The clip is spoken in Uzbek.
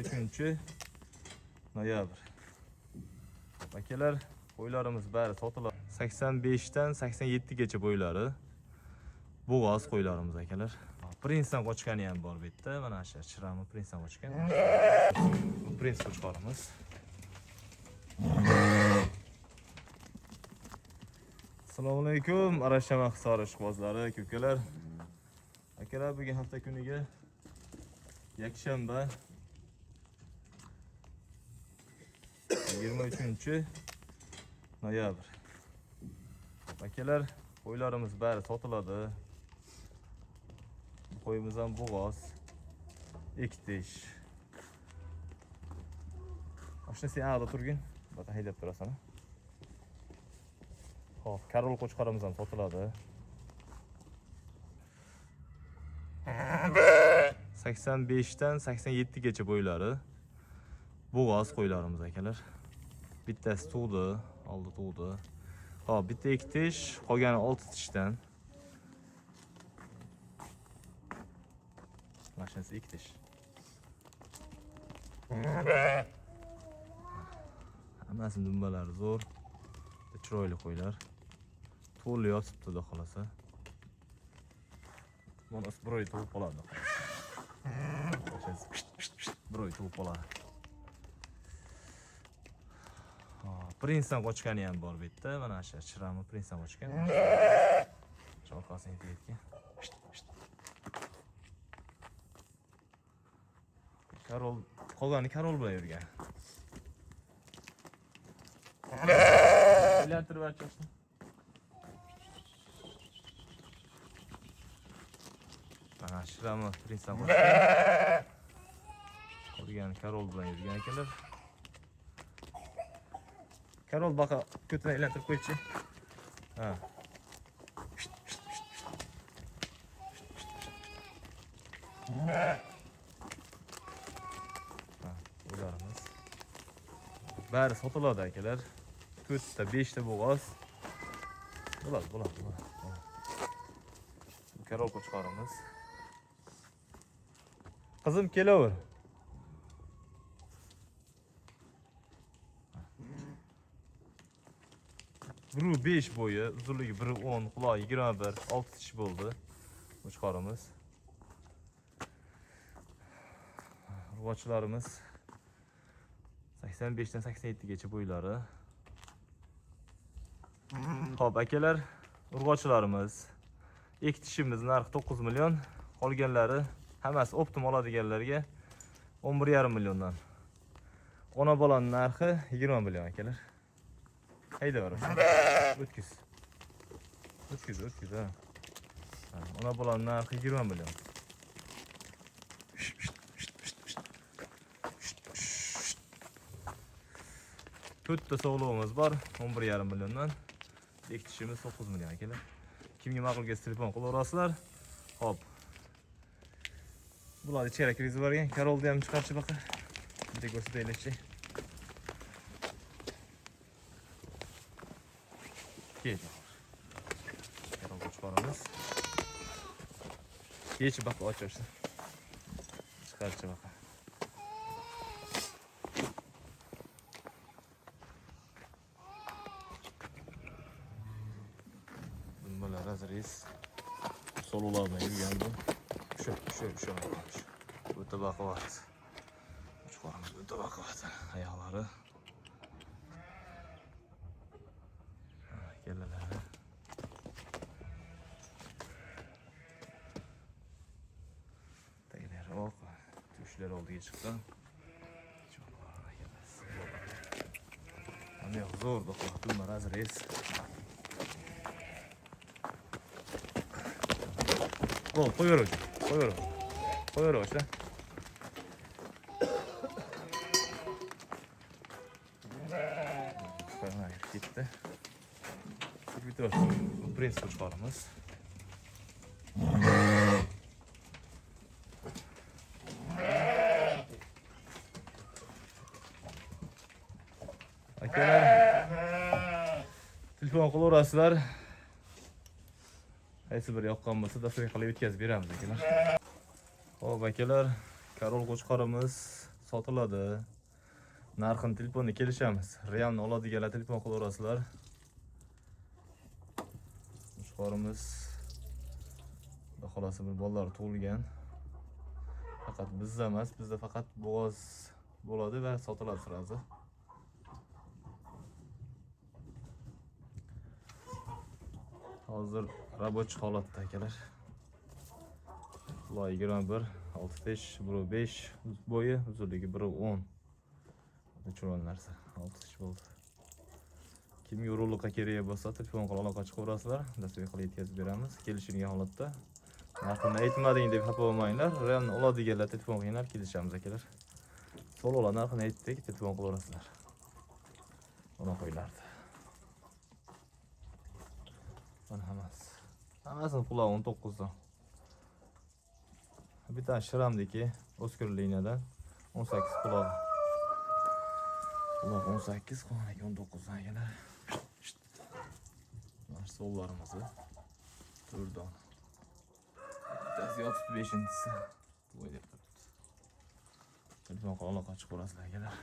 23-noyabr. Akalar, qo'ylarimiz bari sotiladi. 85 dan 87 gacha bo'ylari. Bo'g'oz qo'ylarimiz akalar. Prinsdan qochgani ham bor bu yerda. Mana shu chirami prinsdan qochgan. Prins qo'chqorimiz. Assalomu alaykum, Arashama Hisori ishqibozlari, ko'kalar. Akalar, bugun hafta kuniga yakshanba 23-noyabr. Akalar, qo'ylarimiz bari sotiladi. Qo'yimiz ham bo'g'oz, iktish. Oshna sen a'da turgin, bata haydab turasan. Xo'p, Karol qo'chqorimiz ham sotiladi. 85 dan 87 gacha bo'ylari. Bo'g'oz qo'ylarimiz akalar. Bittasi tug'di, oldi tug'di. Xo'p, bitta iktish, qolgani 6 tishdan. Mashinasi iktish. Hammasi dumbalari zo'r. Chiroyli qo'ylar. To'g'ri yotibdi xudo xolasa. Mana biroy tug'ib qoladi. Biroy tug'ib qoladi. Prinsdan qochgani ham bor bu yerda. Mana shu chirami prinsdan qochgan. Cho'qasini tegayotgan. Karol, qolgani Karol bilan yurgan. Aylantirib aytishsin. Mana shirami prinsdan qochgan. Qolgani Karol bilan yurgan ekanlar. Karol baqa ko'tini aylantirib qo'ychi. Ha. Ularimiz. Bari sotiladi akalar. 4 ta 5 ta bo'g'oz. Bo'ladi. Karol qo'chqorimiz. Qizim kelaver. Biri 5 bo'yi, uzunligi 1.10, quloqi 21, 6 tish bo'ldi. Qo'chqorimiz. Urg'ochilarimiz 85 dan 87 gacha bo'ylari. Xo'p, akalar, urg'ochilarimiz. Ekitishimiz narxi 9 million, qolganlari hammasi optim oladiganlarga 11,5 milliondan. Ona bolaning narxi 20 million akalar. Hayda var. O'tkiz ha. Ona bolaning narxi 20 million. To'rtta sog'lig'imiz bor, 11,5 milliondan. Ekitishimiz 9 million akalar. Kimga ma'qul kelsa telefon qilaverasizlar. Hop. Bular ichkari kirib borgan. Karolni ham chiqarchi baqa. Bitta ko'rsataylikchi. Keldi. Karol qo'chqorimiz. Kechi baqa ochirsin. Chiqarchi baqa. Bunlar azriz. Solulardan yurgan bu. Şu. O'ta baquvvat. Qo'chqorimiz o'ta baquvvat. Oyoqlari. Kellalari. Taglari oq. Tushlar oldiga chiqqan. Ana zo'r do'qlar. Bunlar azriz. Qo'yaver oshla. Qana ketdi. Bitta prins qo'chqorimiz. Akalar, telefon qilaverasizlar. Qaysi bir yoqqan bo'lsa, dasturga qilib yetkazib beramiz akalar. Xo'p akalar, Karol qo'chqorimiz sotiladi. Narxini telefonda kelishamiz. Realni oladiganlar telefon qilaverasizlar. Mushkorimiz xolasi bir bolalar tug'ilgan. Faqat bizda emas, bizda faqat bo'g'oz bo'ladi va sotiladi sirazi. Hozir rabochiy holatda akalar. Quloyi 21, 65, 1.5 bo'yi, uzunligi 1.10. Cho'ron narsa 6 bo'ldi. Kim yorug'likqa kerak bo'lsa, telefon qilib aloqa chiqaverasizlar. Dastur qilib yetkazib beramiz. Kelishilgan holatda. Narxini aytmading deb xafa bo'lmanglar. Realni oladiganlar telefon qilinglar, kelishamiz akalar. So'lovlar narxini aytdik, telefon qilaverasizlar. Ona qo'ylardi. Mana hammasi. Hammasini puli 19 dan. Bitta shiramdiki, Oscar liniyadan 18 quloq. Quloq 18, qonaki 19 dan akalar. Mana so'llarimiz 4 dona. Bittasi yotib 5-inchisi. Telefon qilib aloqa chiqaverasizlar akalar.